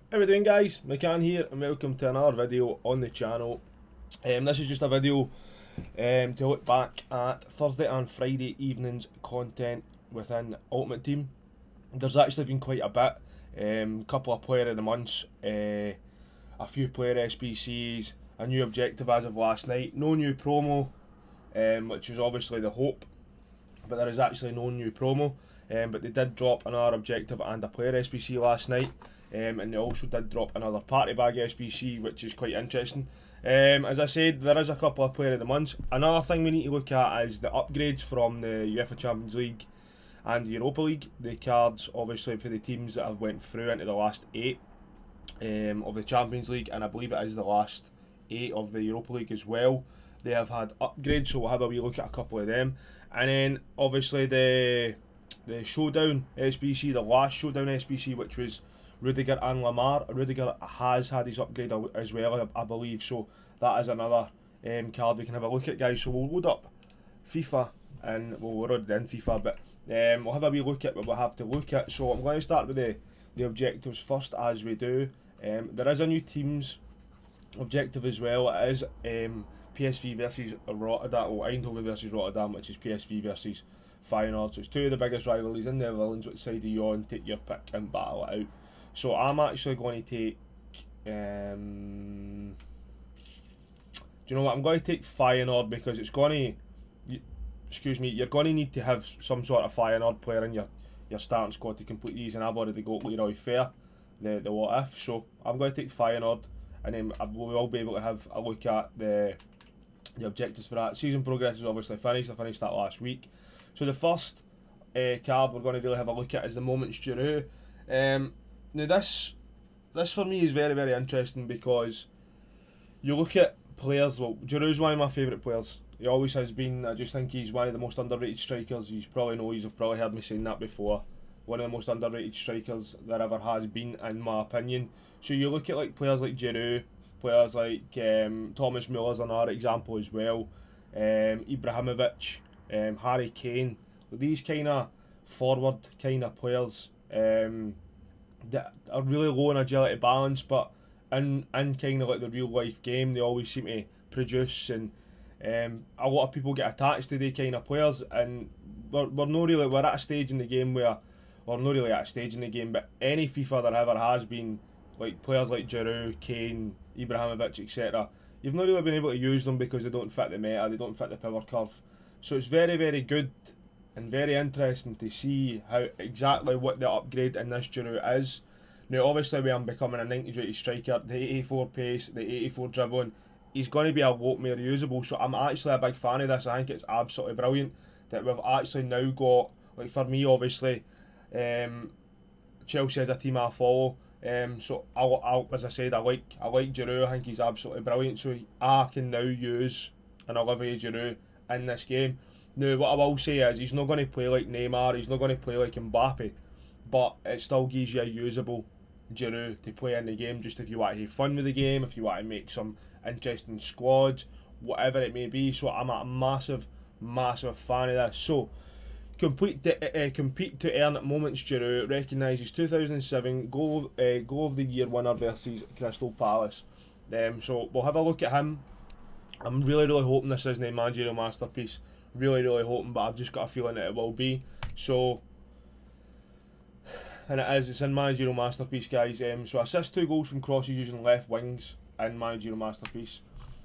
How we doing, guys? McCann here and welcome to another video on the channel. This is just a video to look back at Thursday and Friday evening's content within Ultimate Team. There's actually been quite a bit, couple of player of the months, a few player SBCs, a new objective as of last night, no new promo, which is obviously the hope, but there is actually no new promo, but they did drop another objective and a player SBC last night. And they also did drop another party bag SBC, which is quite interesting. As I said, there is a couple of player of the months. Another thing we need to look at is the upgrades from the UEFA Champions League and the Europa League. The cards, obviously, for the teams that have went through into the last 8 of the Champions League, and I believe it is the last 8 of the Europa League as well. They have had upgrades, so we'll have a wee look at a couple of them. And then, obviously, the Showdown SBC, the last Showdown SBC, which was Rudiger and Lamar. Rudiger has had his upgrade as well, I believe, so that is another card we can have a look at, guys. So we'll load up FIFA, and we're already in FIFA, but we'll have a wee look at what we'll have to look at. So I'm going to start with the objectives first, as we do. There is a new teams objective as well. It is PSV versus Rotterdam, or Eindhoven versus Rotterdam, which is PSV versus Feyenoord. So it's two of the biggest rivalries in the Netherlands. Which side are you on? Take your pick and battle it out. So I'm actually going to take, do you know what, I'm going to take Feyenoord because it's going to, you're going to need to have some sort of Feyenoord player in your starting squad to complete these, and I've already got Leroy Fair, the what if, so I'm going to take Feyenoord, and then we will be able to have a look at the objectives for that. Season progress is obviously finished. I finished that last week. So the first card we're going to really have a look at is the Moments Giroud. Now this for me is very, very interesting because you look at players. Well, Giroud's one of my favourite players. He always has been. I just think he's one of the most underrated strikers. You've probably heard me saying that before. One of the most underrated strikers there ever has been, in my opinion. So you look at like players like Giroud, players like Thomas Muller's another example as well. Ibrahimovic, Harry Kane. These kind of forward kind of players. That are really low in agility balance, but in kind of like the real life game, they always seem to produce, and a lot of people get attached to these kind of players, and we're at a stage in the game where we're not really at a stage in the game, but any FIFA there ever has been, like players like Giroud, Kane, Ibrahimovic, etc. You've not really been able to use them because they don't fit the meta, they don't fit the power curve. So it's very, very good and very interesting to see how exactly what the upgrade in this Giroud is. Now obviously when I'm becoming a 90s rated striker, the 84 pace, the 84 dribbling, he's going to be a lot more usable, so I'm actually a big fan of this. I think it's absolutely brilliant that we've actually now got, like for me obviously, Chelsea is a team I follow, so as I said, I like Giroud. I think he's absolutely brilliant, so I can now use an Olivier Giroud in this game. Now, what I will say is he's not going to play like Neymar, he's not going to play like Mbappe, but it still gives you a usable Giroud to play in the game, just if you want to have fun with the game, if you want to make some interesting squads, whatever it may be. So I'm a massive, massive fan of this. So, compete to earn Moments Giroud recognises 2007 goal of the year winner versus Crystal Palace. So we'll have a look at him. I'm really, really hoping this isn't a managerial masterpiece. Really, really hoping, but I've just got a feeling that it will be. So, and it is. It's in managerial masterpiece, guys. So assist 2 goals from crosses using left wings in managerial masterpiece.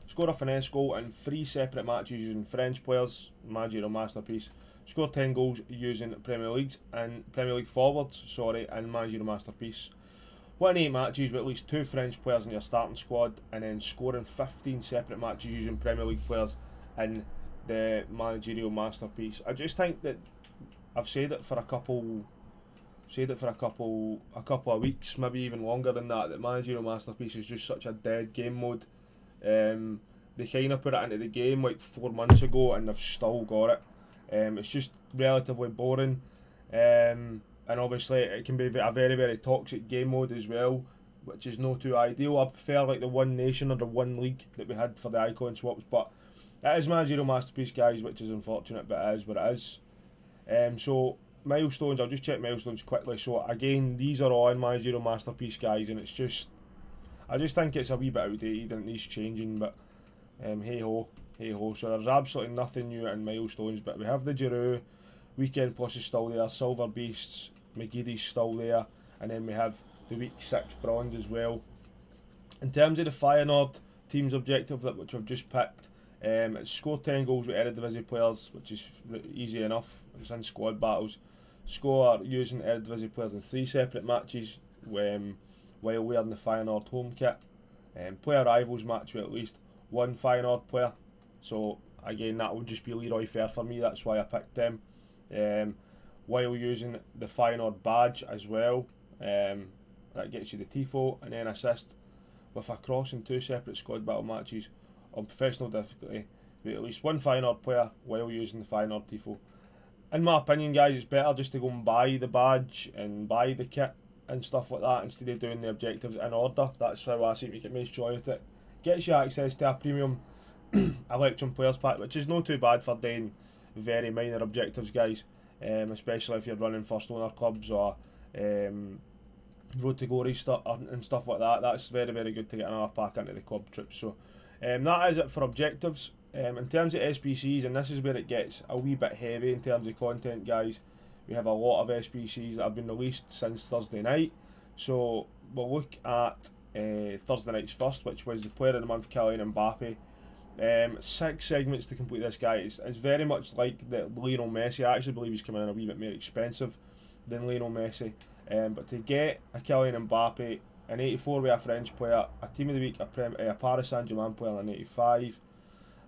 Score a finesse goal in 3 separate matches using French players, managerial masterpiece. Score 10 goals using Premier League forwards, in managerial masterpiece. Win 8 matches with at least 2 French players in your starting squad, and then scoring 15 separate matches using Premier League players in the managerial masterpiece. I just think that I've said it for a couple of weeks, maybe even longer than that managerial masterpiece is just such a dead game mode. They kind of put it into the game like 4 months ago and they've still got it. It's just relatively boring, and obviously it can be a very, very toxic game mode as well, which is not too ideal. I prefer like the One Nation or the One League that we had for the icon swaps, but it is managerial masterpiece, guys, which is unfortunate, but it is what it is. So milestones, I'll just check milestones quickly. So again, these are all in my Zero Masterpiece, guys, and it's just, I just think it's a wee bit outdated and it needs changing, but hey ho. So there's absolutely nothing new in milestones, but we have the Giroud, Weekend Plus is still there, Silver Beasts, McGeady's still there, and then we have the Week 6 bronze as well. In terms of the Feyenoord team's objective, which we've just picked, it's score 10 goals with Eredivisie players, which is easy enough, it's in squad battles. Score using Eredivisie players in 3 separate matches while wearing the Feyenoord home kit. Play a rivals match with at least 1 Feyenoord player. So again, that would just be Leroy Fer for me, that's why I picked them. While using the Feyenoord badge as well, that gets you the tifo, and then assist with a cross in 2 separate squad battle matches on professional difficulty with at least 1 Feyenoord player while using the Feyenoord tifo. In my opinion, guys, it's better just to go and buy the badge and buy the kit and stuff like that instead of doing the objectives in order. That's how I seem to get most joy out of it. Gets you access to a premium Electrum Players Pack, which is not too bad for doing very minor objectives, guys, especially if you're running first owner clubs or road to glory and stuff like that. That's very, very good to get another pack into the club trip. So that is it for objectives. In terms of SBCs, and this is where it gets a wee bit heavy in terms of content, guys, we have a lot of SBCs that have been released since Thursday night. So we'll look at Thursday night's first, which was the Player of the Month, Kylian Mbappe. 6 segments to complete this, guy. It's very much like the Lionel Messi. I actually believe he's coming in a wee bit more expensive than Lionel Messi. But to get a Kylian Mbappe, an 84 with a French player, a Team of the Week, a Paris Saint-Germain player, an 85,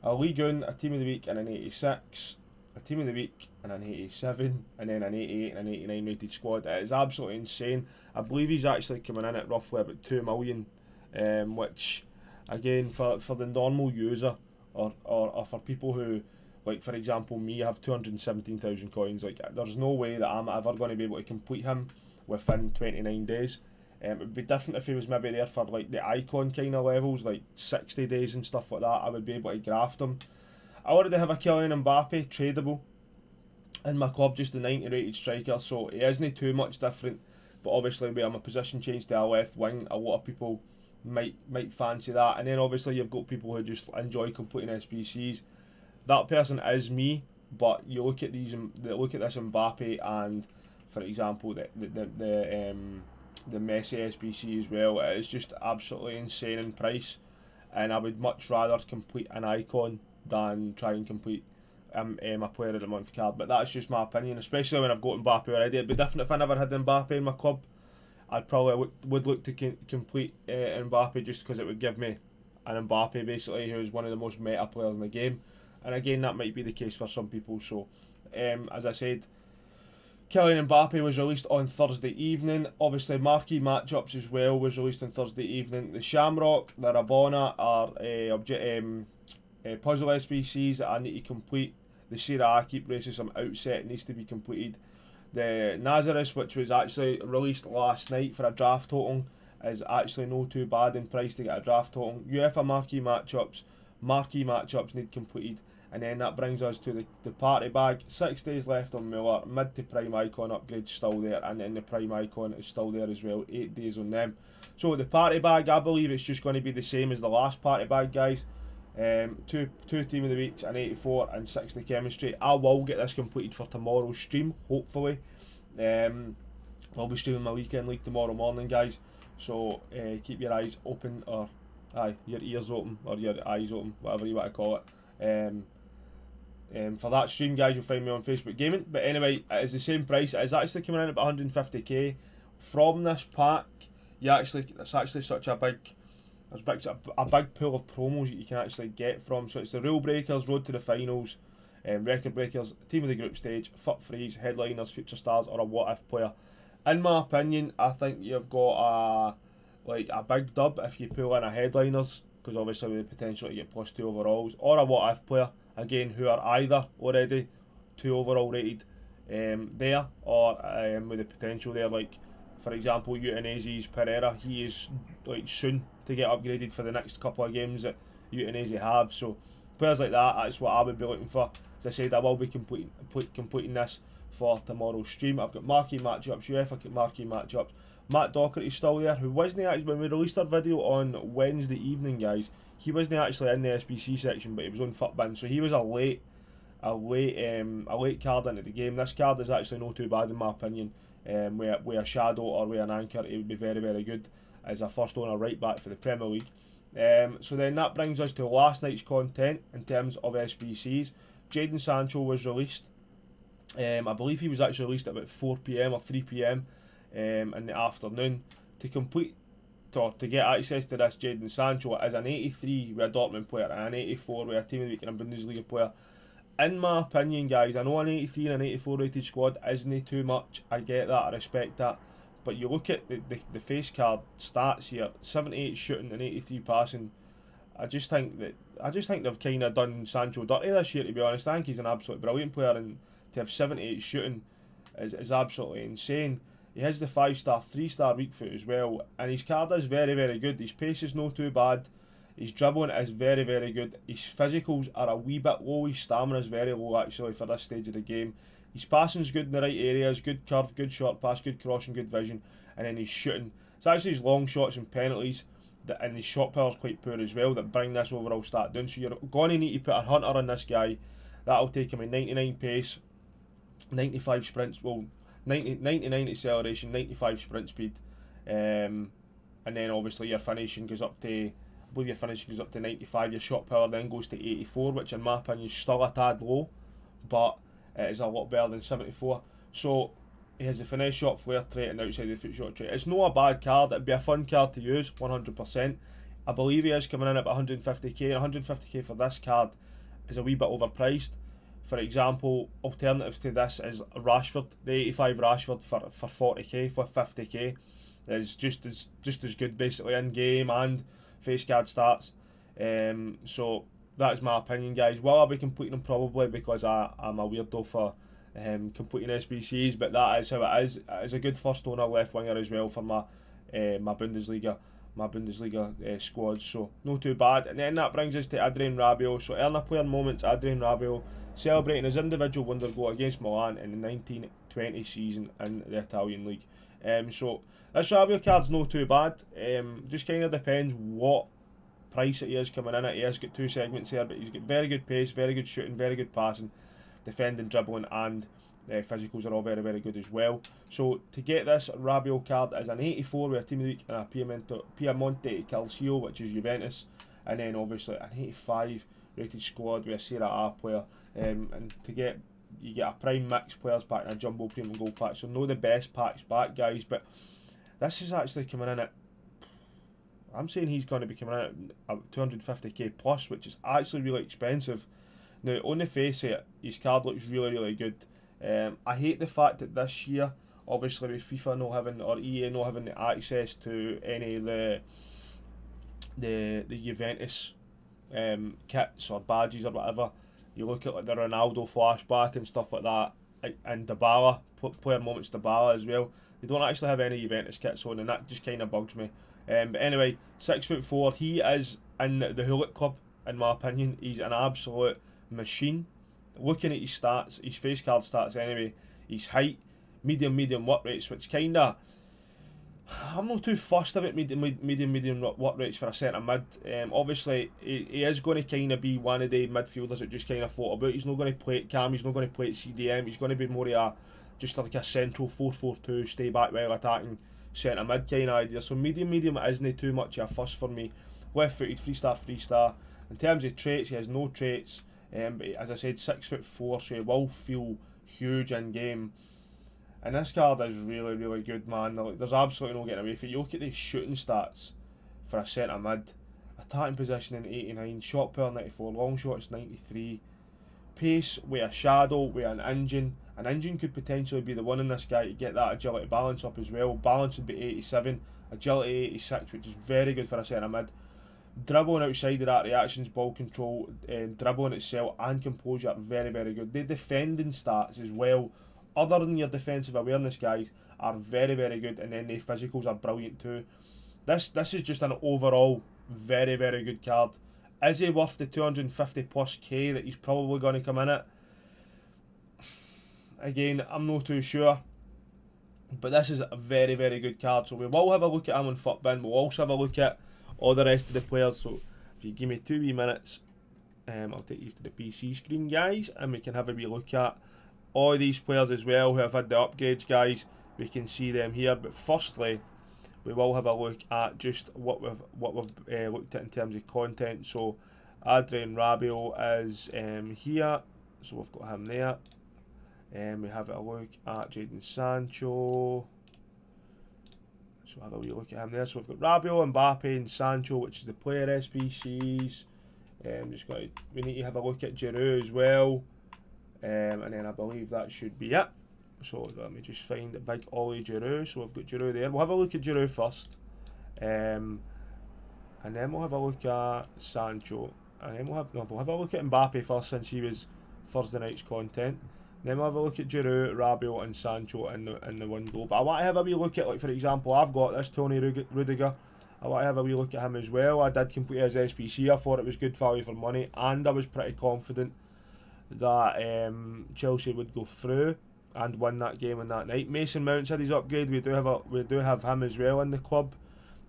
a Ligue 1, a Team of the Week and an 86, a Team of the Week and an 87, and then an 88 and an 89 rated squad. It is absolutely insane. I believe he's actually coming in at roughly about 2 million, which again, for the normal user or for people who, like for example me, have 217,000 coins, like there's no way that I'm ever going to be able to complete him within 29 days. It would be different if he was maybe there for like the icon kind of levels, like 60 days and stuff like that. I would be able to graft him. I already have a Kylian Mbappe tradable in my club, just the 90 rated striker, so he isn't too much different. But obviously where I'm a position change to a left wing, a lot of people might fancy that. And then obviously you've got people who just enjoy completing SBCs. That person is me, but you look at this Mbappe and, for example, the Messi SBC as well. It is just absolutely insane in price, and I would much rather complete an icon than try and complete a Player of the Month card. But that's just my opinion, especially when I've got Mbappe already. It'd be different if I never had Mbappe in my club. I'd probably would look to complete Mbappe, just because it would give me an Mbappe basically who's one of the most meta players in the game. And again, that might be the case for some people. So as I said, Kylian Mbappe was released on Thursday evening. Obviously marquee matchups as well was released on Thursday evening. The Shamrock, the Rabona are puzzle SBCs that I need to complete. The Serie A keep races some outset needs to be completed. The Nazareth, which was actually released last night for a draft total, is actually no too bad in price to get a draft total. UEFA marquee matchups need completed. And then that brings us to the party bag. 6 days left on Muller. Mid to prime icon upgrade still there, and then the prime icon is still there as well. 8 days on them. So the party bag, I believe it's just going to be the same as the last party bag, guys. Two Team of the Weeks, an 84 and 60 chemistry. I will get this completed for tomorrow's stream, hopefully. I'll be streaming my weekend league tomorrow morning, guys. So keep your eyes open, or your ears open, or your eyes open, whatever you want to call it. For that stream, guys, you'll find me on Facebook Gaming. But anyway, it is the same price. It is actually coming in at about 150k. From this pack, it's actually such a big, a big pool of promos that you can actually get from. So it's the Rule Breakers, Road to the Finals, Record Breakers, Team of the Group Stage, FUT Freeze, Headliners, Future Stars, or a What If player. In my opinion, I think you've got a big dub if you pull in a Headliners, because obviously with the potential to get +2 overalls, or a What If player, again, who are either already 2 overall rated there, or with the potential there, like for example Udinese's Pereira. He is like soon to get upgraded for the next couple of games that Udinese have. So players like that, that's what I would be looking for. As I said, I will be completing this for tomorrow's stream. I've got marquee matchups, UEFA marquee matchups. Matt Docherty's still there, who wasn't actually, when we released our video on Wednesday evening, guys, he wasn't actually in the SBC section, but he was on FUTBin, so he was a late card into the game. This card is actually not too bad in my opinion. With a shadow or with an anchor, it would be very, very good as a first owner right back for the Premier League. So then that brings us to last night's content in terms of SBCs. Jadon Sancho was released. I believe he was actually released at about 4 PM or 3 PM in the afternoon. To get access to this Jadon Sancho as an 83 with a Dortmund player and an 84 with a Team of the Week and a Bundesliga player. In my opinion, guys, I know an 83 and an 84 rated squad isn't too much. I get that, I respect that. But you look at the face card stats here, 78 shooting and 83 passing. I just think they've kind of done Sancho dirty this year, to be honest. I think he's an absolutely brilliant player, and to have 78 shooting is absolutely insane. He has the 5-star, 3-star weak foot as well, and his card is very, very good. His pace is not too bad. His dribbling is very, very good. His physicals are a wee bit low. His stamina is very low actually for this stage of the game. His passing's good in the right areas, good curve, good short pass, good crossing, good vision, and then his shooting. It's actually his long shots and penalties and his shot power is quite poor as well that bring this overall stat down. So you're going to need to put a hunter on this guy. That'll take him a 99 pace, 95 sprints, 99 acceleration, 95 sprint speed, and then obviously your finishing goes up to, I believe your finishing goes up to 95, your shot power then goes to 84, which in my opinion is still a tad low, but it is a lot better than 74. So he has the finesse shot, flair trait and outside the foot shot trait. It's not a bad card, it'd be a fun card to use, 100%. I believe he is coming in at 150k, 150k for this card is a wee bit overpriced. For example, alternatives to this is Rashford, the 85 Rashford for 40k, for 50k. Is just as good basically in game and face card stats. So that's my opinion, guys. Will I be completing them? Probably, because I'm a weirdo for completing SBCs, but that is how it is. It is a good first owner left winger as well for my Bundesliga squad, so not too bad. And then that brings us to Adrien Rabiot. So earner player moments, Adrien Rabiot celebrating his individual wonder goal against Milan in the 1920 season in the Italian league. So this Rabiot card's not too bad. Just kind of depends what price it is coming in at. He has got two segments here, but he's got very good pace, very good shooting, very good passing, defending, dribbling, and physicals are all very, very good as well. So to get this Rabiot card is an 84 with a Team of the Week and a Piemonte Calcio, which is Juventus, and then obviously an 85 rated squad with a Serie A player. And to get, you get a prime mix players pack and a jumbo premium gold pack. So no the best packs back, guys, but this is actually coming in at, I'm saying he's going to be coming in at 250k plus, which is actually really expensive. Now on the face of it, his card looks really, really good. I hate the fact that this year, obviously with FIFA not having, or EA not having the access to any of the Juventus kits or badges or whatever. You look at like the Ronaldo flashback and stuff like that, and Dybala, player moments Dybala as well. They don't actually have any Juventus kits on, and that just kind of bugs me. But anyway, 6'4", he is in the Hullet Club in my opinion. He's an absolute machine. Looking at his stats, his face card stats anyway, his height, medium work rates, which kind of, I'm not too fussed about medium work rates for a centre mid. Obviously, he is going to kind of be one of the midfielders that just kind of float about. He's not going to play at cam, he's not going to play at CDM, he's going to be more of just like a central 4-4-2, stay back while attacking centre mid kind of idea. So medium isn't too much of a fuss for me. Left footed, 3-star. In terms of traits, he has no traits. But as I said, 6'4", so he will feel huge in game. And this card is really, really good, man. There's absolutely no getting away from it. You look at these shooting stats for a centre mid. Attacking positioning 89, shot power 94, long shots 93. Pace with a shadow, with an engine. An engine could potentially be the one in this guy to get that agility balance up as well. Balance would be 87, agility 86, which is very good for a centre mid. Dribbling outside of that, reactions, ball control, dribbling itself and composure are very, very good. The defending stats as well, other than your defensive awareness, guys, are very, very good, and then the physicals are brilliant too. This is just an overall very, very good card. Is he worth the 250 plus K that he's probably going to come in at? again, I'm not too sure. But this is a very, very good card. So we will have a look at him on FUTBin. We'll also have a look at all the rest of the players. So if you give me 2 wee minutes, I'll take you to the PC screen, guys, and we can have a wee look at all these players as well who have had the upgrades, guys. We can see them here. But firstly, we will have a look at just what we've looked at in terms of content. So Adrian Rabiot is here. So we've got him there. We have a look at Jadon Sancho. So have a wee look at him there. So we've got Rabiot, Mbappe and Sancho, which is the player SBCs. We need to have a look at Giroud as well. And then I believe that should be it. So let me just find the big Ollie Giroud. So we've got Giroud there. We'll have a look at Giroud first. And then we'll have a look at Sancho. And then we'll have a look at Mbappe first, since he was Thursday night's content. Then we'll have a look at Giroud, Rabiot and Sancho in the one go. But I want to have a wee look at, like, for example, I've got this Tony Rudiger. I want to have a wee look at him as well. I did complete his SBC. I thought it was good value for money, and I was pretty confident that Chelsea would go through and win that game on that night. Mason Mount's had his upgrade. We do have him as well in the club.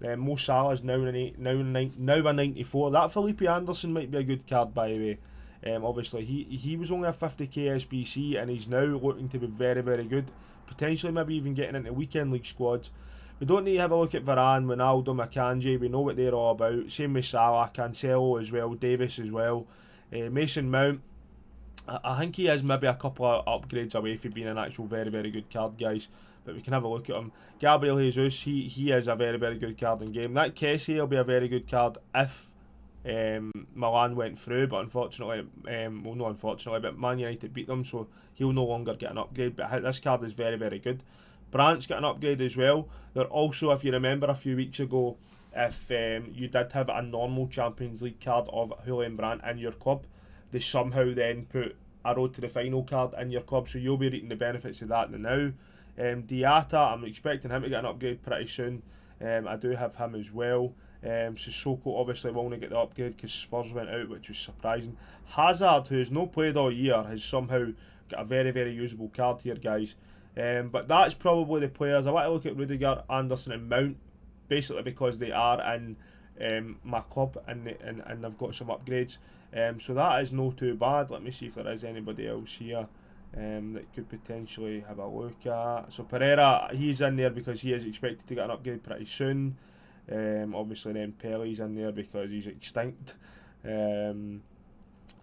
Mo Salah's now a 94. That Felipe Anderson might be a good card, by the way. Obviously, he was only a 50k SBC, and he's now looking to be very, very good. Potentially maybe even getting into weekend league squads. We don't need to have a look at Varane, Ronaldo, Akanji. We know what they're all about. Same with Salah, Cancelo as well, Davis as well. Mason Mount, I think he is maybe a couple of upgrades away from being an actual very, very good card, guys. But we can have a look at him. Gabriel Jesus, he is a very, very good card in game. That Kessie will be a very good card if Milan went through, but unfortunately, well, not unfortunately, but Man United beat them, so he'll no longer get an upgrade. But this card is very, very good. Brandt's got an upgrade as well. They're also, if you remember a few weeks ago, if you did have a normal Champions League card of Julian Brandt in your club, they somehow then put a road to the final card in your club, so you'll be reaping the benefits of that now. Diatta, I'm expecting him to get an upgrade pretty soon. I do have him as well. Sissoko obviously will only get the upgrade because Spurs went out, which was surprising. Hazard, who's not played all year, has somehow got a very, very usable card here, guys. But that's probably the players. I want to look at Rudiger, Anderson and Mount, basically because they are in my club and they've got some upgrades. So that is not too bad. Let me see if there is anybody else here that could potentially have a look at. So Pereira, he's in there because he is expected to get an upgrade pretty soon. Obviously then Pele's in there because he's extinct. Right,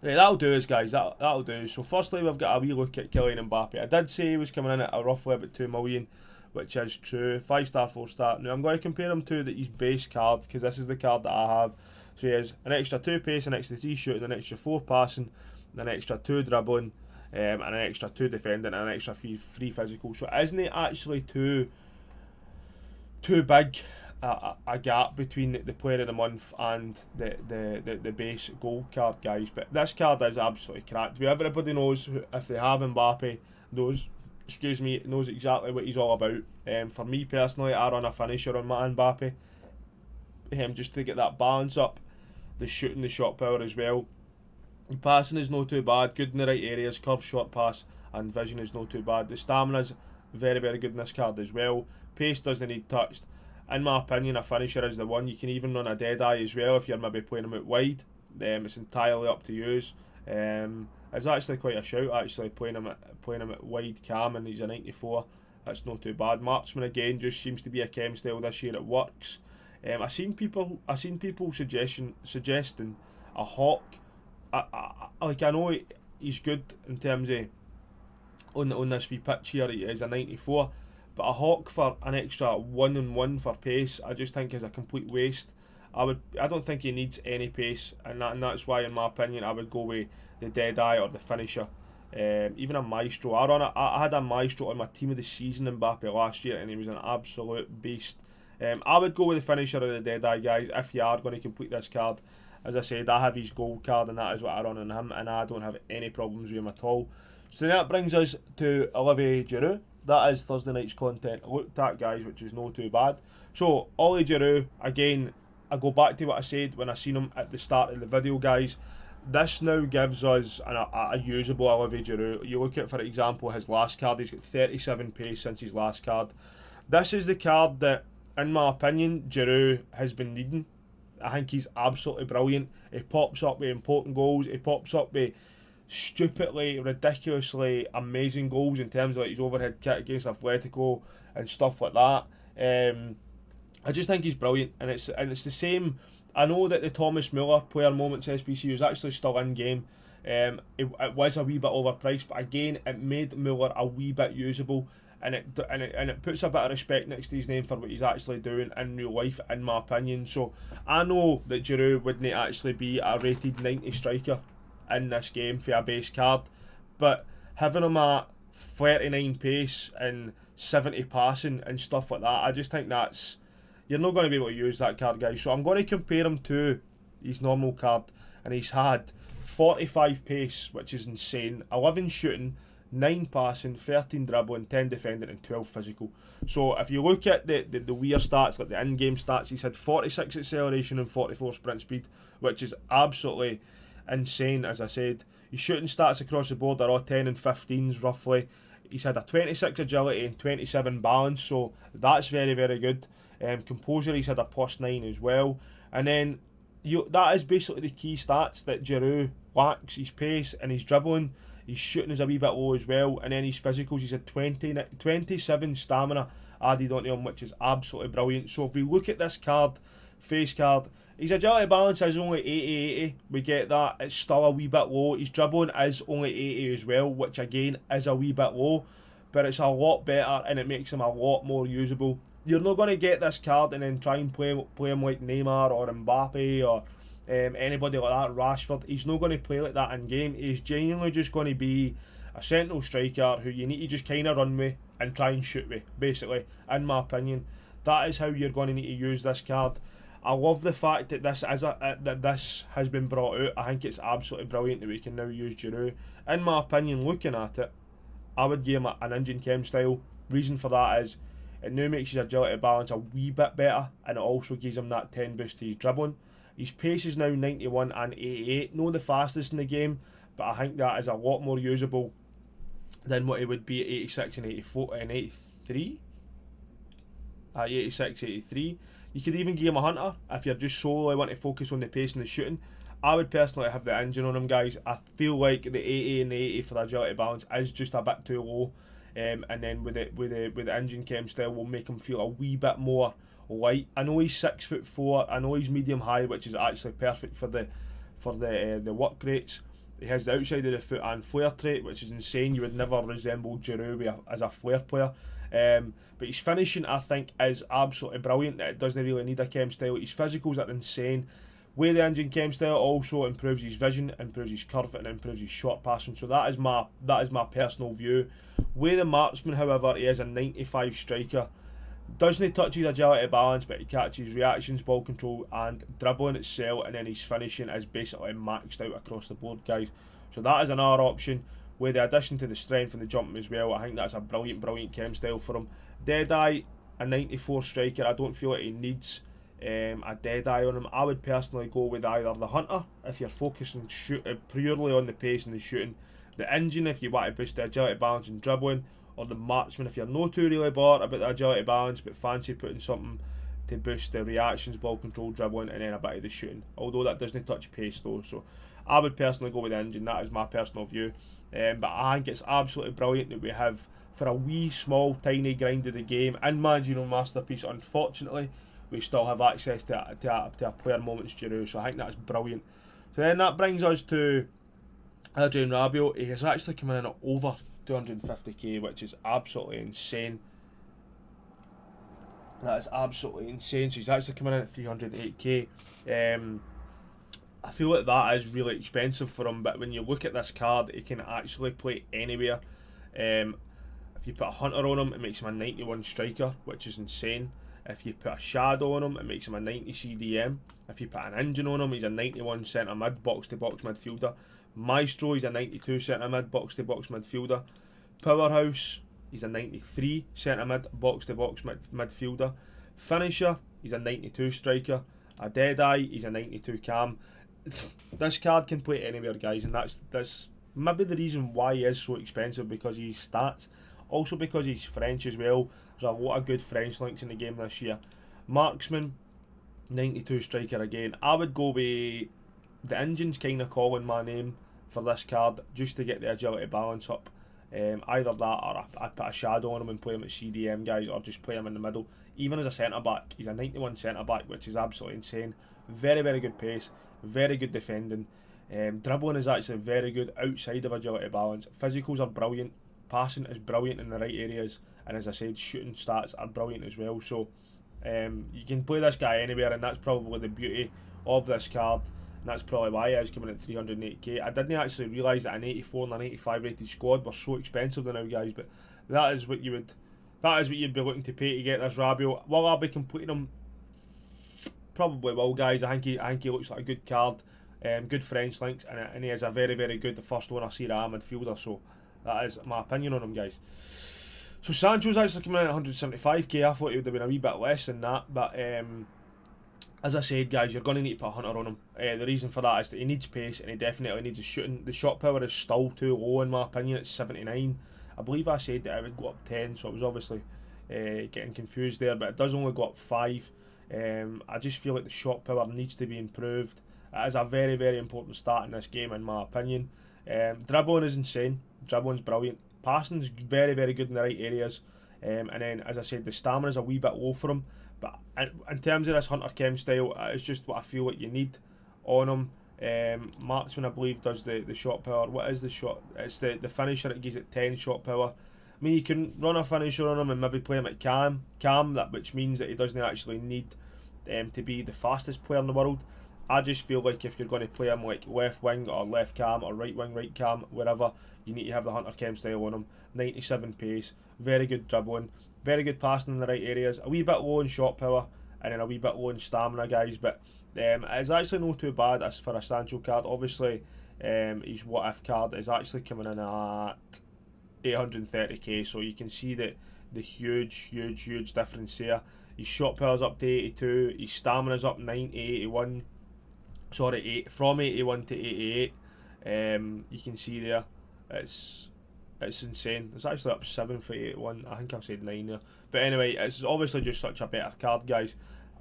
that'll do us, guys. That'll do. So firstly, we've got a wee look at Kylian Mbappe. I did say he was coming in at a roughly about 2 million, which is true. 5-star, 4-star. Now I'm going to compare him to his base card because this is the card that I have. So he has an extra 2 pace, an extra 3 shooting, an extra 4 passing, an extra 2 dribbling, and an extra 2 defending, and an extra 3 physical. So isn't it actually too big a gap between the player of the month and the base gold card, guys? But this card is absolutely cracked. Everybody knows, if they have Mbappe, knows exactly what he's all about. For me personally, I run a finisher on my Mbappe, just to get that balance up, the shooting, the shot power as well. The passing is not too bad, good in the right areas, curve, short pass, and vision is not too bad. The stamina is very, very good in this card as well. Pace doesn't need touched. In my opinion, a finisher is the one. You can even run a dead eye as well if you're maybe playing him out wide. It's entirely up to you. It's actually quite a shout, actually, playing him at wide cam, and he's a 94. That's not too bad. Marksman again just seems to be a chem style this year. It works. I've seen people suggesting a Hawk. I know he's good in terms of on this wee pitch here. He is a 94. But a Hawk for an extra 1-on-1 for pace, I just think is a complete waste. I don't think he needs any pace, and that's why, in my opinion, I would go with the dead eye or the finisher. Even a Maestro. I had a Maestro on my team of the season Mbappe last year, and he was an absolute beast. I would go with the finisher or the dead eye, guys, if you are going to complete this card. As I said, I have his gold card, and that is what I run on him, and I don't have any problems with him at all. So that brings us to Olivier Giroud. That is Thursday night's content looked at, guys, which is not too bad. So, Ollie Giroud, again, I go back to what I said when I seen him at the start of the video, guys. this now gives us a usable Olivier Giroud. You look at, for example, his last card, he's got 37 pace since his last card. This is the card that, in my opinion, Giroud has been needing. I think he's absolutely brilliant. He pops up with important goals. He pops up with stupidly, ridiculously amazing goals in terms of like his overhead kick against Atletico and stuff like that. I just think he's brilliant, and it's the same. I know that the Thomas Muller player moments SBC was actually still in game. It was a wee bit overpriced, but again, it made Muller a wee bit usable, and it puts a bit of respect next to his name for what he's actually doing in real life, in my opinion. So I know that Giroud wouldn't actually be a rated 90 striker in this game for a base card, but having him at 39 pace and 70 passing and stuff like that, I just think that's, you're not going to be able to use that card, guys. So I'm going to compare him to his normal card, and he's had 45 pace, which is insane, 11 shooting, 9 passing, 13 dribbling, 10 defending and 12 physical. So if you look at the weird stats, like the in-game stats, he's had 46 acceleration and 44 sprint speed, which is absolutely insane. As I said, his shooting stats across the board are all 10 and 15s roughly. He's had a 26 agility and 27 balance, so that's very, very good. Composure, he's had a +9 as well. And then that is basically the key stats that Giroud lacks: his pace and his dribbling. His shooting is a wee bit low as well, and then his physicals, he's had 27 stamina added onto him, which is absolutely brilliant. So if we look at this card, face card, his agility balance is only 80-80, we get that, it's still a wee bit low. His dribbling is only 80 as well, which again is a wee bit low, but it's a lot better and it makes him a lot more usable. You're not going to get this card and then try and play him like Neymar or Mbappe or anybody like that, Rashford. He's not going to play like that in game. He's genuinely just going to be a sentinel striker who you need to just kind of run with and try and shoot with, basically, in my opinion. That is how you're going to need to use this card. I love the fact that this has been brought out. I think it's absolutely brilliant that we can now use Giroud. In my opinion, looking at it, I would give him an engine chem style. Reason for that is it now makes his agility balance a wee bit better, and it also gives him that 10 boost to his dribbling. His pace is now 91 and 88, not the fastest in the game, but I think that is a lot more usable than what it would be at 86 and 84 and 83. 86, 83. You could even give him a hunter if you're just solely want to focus on the pace and the shooting. I would personally have the engine on him, guys. I feel like the 80 and the 80 for the agility balance is just a bit too low, and then with the engine chem style will make him feel a wee bit more light. I know he's 6'4", I know he's medium high, which is actually perfect for the work rates. He has the outside of the foot and flare trait, which is insane. You would never resemble Giroud as a flare player. But his finishing, I think, is absolutely brilliant. It doesn't really need a chem style. His physicals are insane. With the engine chem style also improves his vision, improves his curve, and improves his short passing. So that is my personal view. With the marksman, however, he is a 95 striker. Doesn't touch his agility balance, but he catches reactions, ball control and dribbling itself, and then his finishing is basically maxed out across the board, guys. So that is another option. With the addition to the strength and the jumping as well, I think that's a brilliant chem style for him. Deadeye, a 94 striker. I don't feel like he needs a Deadeye on him. I would personally go with either the hunter if you're focusing purely on the pace and the shooting, the engine if you want to boost the agility balance and dribbling, or the marksman if you're not too really bothered about the agility balance but fancy putting something to boost the reactions, ball control, dribbling, and then a bit of the shooting. Although that doesn't touch pace though, so I would personally go with the engine. That is my personal view. But I think it's absolutely brilliant that we have, for a wee small tiny grind of the game in Managerial Masterpiece, unfortunately we still have access to a player moments Giroud, so I think that's brilliant. So then that brings us to Adrien Rabiot. He has actually come in at over 250k, which is absolutely insane. That is absolutely insane. So he's actually coming in at 308k. I feel like that is really expensive for him, but when you look at this card, he can actually play anywhere. If you put a hunter on him, it makes him a 91 striker, which is insane. If you put a shadow on him, it makes him a 90 CDM. If you put an engine on him, he's a 91 centre mid, box to box midfielder. Maestro, he's a 92 centre mid, box to box midfielder. Powerhouse, he's a 93 centre mid, box to box midfielder. Finisher, he's a 92 striker. A Deadeye, he's a 92 cam. this card can play anywhere, guys, and that's maybe the reason why he is so expensive, because he's stats. Also because he's French as well. There's a lot of good French links in the game this year. Marksman, 92 striker again. I would go with the engine's kind of calling my name for this card just to get the agility balance up. Either that or I put a shadow on him and play him at CDM, guys, or just play him in the middle. Even as a centre back, he's a 91 centre back, which is absolutely insane. Very, very good pace, very good defending. Dribbling is actually very good outside of agility balance. Physicals are brilliant. Passing is brilliant in the right areas, and as I said, shooting stats are brilliant as well. So you can play this guy anywhere, and that's probably the beauty of this card. And that's probably why he is coming at 380k. I didn't actually realise that an 84 and an 85 rated squad were so expensive now, guys. But that is what you'd be looking to pay to get this Rabiot. Will I be completing him? Probably will, guys. I think he looks like a good card. Good French links, and he is a very, very good first owner Serie A midfielder. So that is my opinion on him, guys. So Sancho's actually coming in at 175k. I thought he would have been a wee bit less than that, but as I said, guys, you're going to need to put a hunter on him. The reason for that is that he needs pace, and he definitely needs a shooting. The shot power is still too low in my opinion. It's 79. I believe I said that it would go up 10, so I was obviously getting confused there, but it does only go up 5. I just feel like the shot power needs to be improved. It is a very, very important start in this game, in my opinion. Dribbling is insane. Dribbling's brilliant. Passing's very, very good in the right areas. And then, as I said, the stamina's a wee bit low for him. But in terms of this Hunter Chem style, it's just what I feel like you need on him. Marksman, I believe, does the shot power. What is the shot? It's the finisher. It gives it 10 shot power. I mean, you can run a finisher on him and maybe play him at cam, which means that he doesn't actually need to be the fastest player in the world. I just feel like if you're going to play him like left wing or left cam or right wing, right cam, wherever, you need to have the Hunter Chem style on him. 97 pace, very good dribbling, very good passing in the right areas, a wee bit low in shot power, and then a wee bit low in stamina, guys. But it's actually not too bad as for a Sancho card. Obviously, his what if card is actually coming in at 830k, so you can see that the huge difference here. His shot power's up to 82, his stamina's up 90, 81. Sorry, from 81 to 88. You can see there, it's insane. It's actually up 7 for 81. I think I said 9 there. But anyway, it's obviously just such a better card, guys.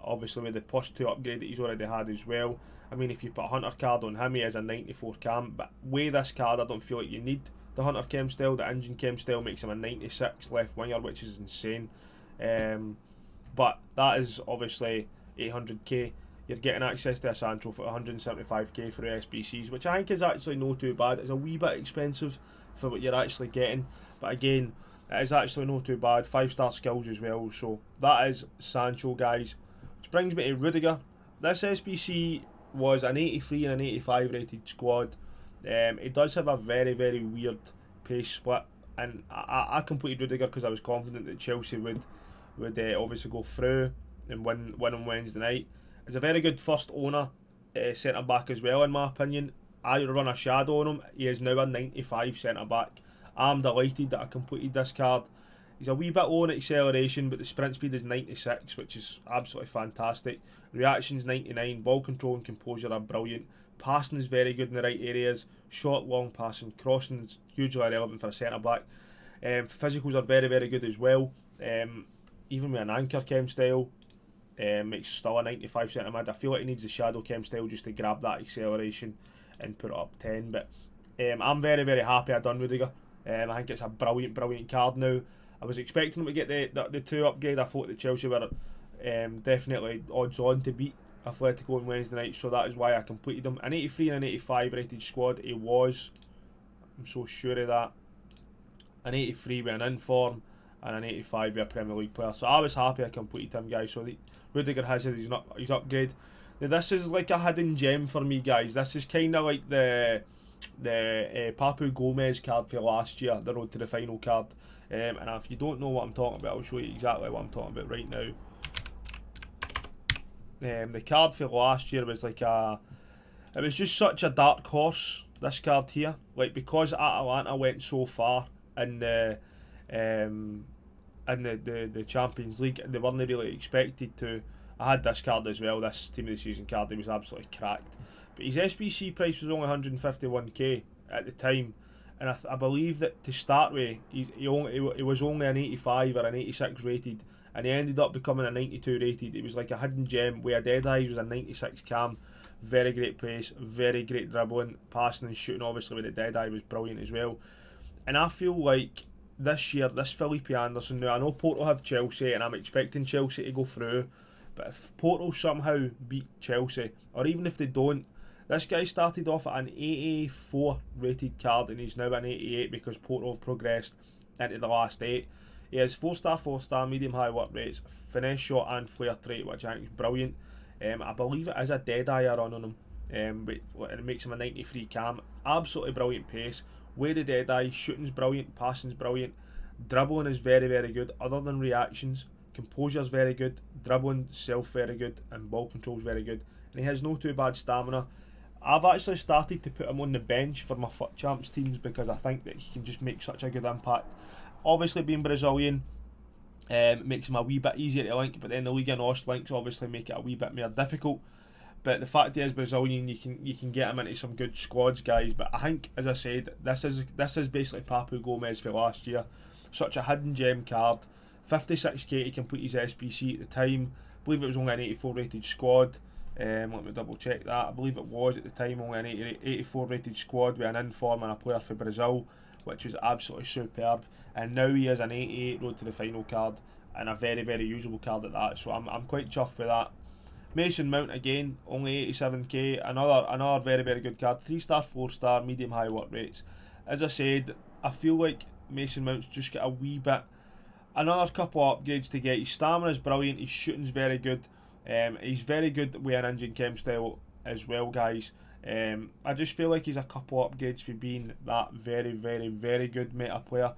Obviously with the +2 upgrade that he's already had as well. I mean, if you put a Hunter card on him, he has a 94 cam. But with this card, I don't feel like you need the Hunter Chem style. The Engine Chem style makes him a 96 left winger, which is insane. But that is obviously 800k. You're getting access to a Sancho for 175k for the SBCs, which I think is actually not too bad. It's a wee bit expensive for what you're actually getting, but again, it is actually not too bad. 5-star skills as well. So that is Sancho, guys. Which brings me to Rudiger. This SBC was an 83 and an 85 rated squad. It does have a very, very weird pace split, and I completed Rudiger because I was confident that Chelsea would obviously go through and win on Wednesday night. He's a very good first owner centre back as well, in my opinion. I run a shadow on him. He is now a 95 centre back. I'm delighted that I completed this card. He's a wee bit low in acceleration, but the sprint speed is 96, which is absolutely fantastic. Reaction's 99. Ball control and composure are brilliant. Passing is very good in the right areas. Short, long passing, crossing is hugely relevant for a centre back. Physicals are very, very good as well. Even with an anchor chem style, it's still a 95 centre mid. I feel like he needs the shadow chem style just to grab that acceleration and put it up 10. But I'm very, very happy I done Rudiger. I think it's a brilliant card now. I was expecting him to get the 2 upgrade. I thought that Chelsea were definitely odds on to beat Atletico on Wednesday night, so that is why I completed him. An 83 and an 85 rated squad he was. I'm so sure of that. An 83 with an inform and an 85 with a Premier League player. So I was happy I completed him, guys. So Rudiger has his upgrade. Now this is like a hidden gem for me, guys. This is kind of like the Papu Gomez card for last year, the Road to the Final card. And if you don't know what I'm talking about, I'll show you exactly what I'm talking about right now. The card for last year was like it was just such a dark horse, this card here. Like, because Atalanta went so far in the Champions League, they weren't really expected to. I had this card as well, this Team of the Season card. He was absolutely cracked. But his SBC price was only 151k at the time. And I believe that to start with, he was only an 85 or an 86 rated. And he ended up becoming a 92 rated. It was like a hidden gem where Deadeye was a 96 cam. Very great pace, very great dribbling, passing and shooting. Obviously with the Deadeye was brilliant as well. And I feel like this year, this Felipe Anderson, now I know Porto have Chelsea and I'm expecting Chelsea to go through, but if Porto somehow beat Chelsea, or even if they don't, this guy started off at an 84 rated card and he's now an 88 because Porto have progressed into the last 8. He has 4-star, 4-star, medium high work rates, finesse shot and flair trait, which I think is brilliant. I believe it is a Deadeye run on him, but it makes him a 93 cam. Absolutely brilliant pace. Way the Deadeye, shooting's brilliant, passing's brilliant, dribbling is very, very good. Other than reactions, composure's very good, dribbling self very good, and ball control's very good. And he has no too bad stamina. I've actually started to put him on the bench for my FUT Champs teams because I think that he can just make such a good impact. Obviously being Brazilian makes him a wee bit easier to link, but then the Liga NOS links obviously make it a wee bit more difficult. But the fact he is Brazilian, you can get him into some good squads, guys. But I think, as I said, this is basically Papu Gomez for last year. Such a hidden gem card. 56k to complete his SBC at the time. I believe it was only an 84 rated squad. Let me double check that. I believe it was at the time only an 84 rated squad with an inform and a player for Brazil, which was absolutely superb. And now he is an 88 road to the final card and a very, very usable card at that. So I'm quite chuffed with that. Mason Mount again, only 87k, another very, very good card. 3-star, 4-star, medium high work rates. As I said, I feel like Mason Mount's just got a wee bit, another couple of upgrades to get. His stamina is brilliant, his shooting's very good. He's very good with an engine chem style as well, guys. I just feel like he's a couple of upgrades for being that very, very, very good meta player.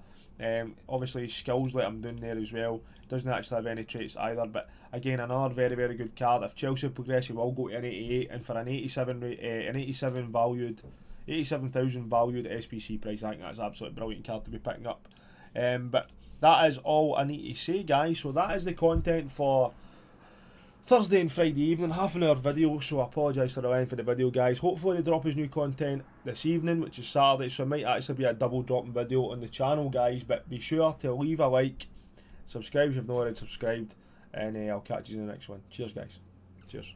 Obviously his skills let him down there as well. Doesn't actually have any traits either, but again another very, very good card. If Chelsea progress, he will go to an 88, and for an 87,000 valued SBC price, I think that's an absolutely brilliant card to be picking up. But that is all I need to say, guys. So that is the content for Thursday and Friday evening, half an hour video, so I apologise for the length of the video, guys. Hopefully they drop his new content this evening, which is Saturday, so it might actually be a double dropping video on the channel, guys. But be sure to leave a like, subscribe if you've not already subscribed, and I'll catch you in the next one. Cheers, guys. Cheers.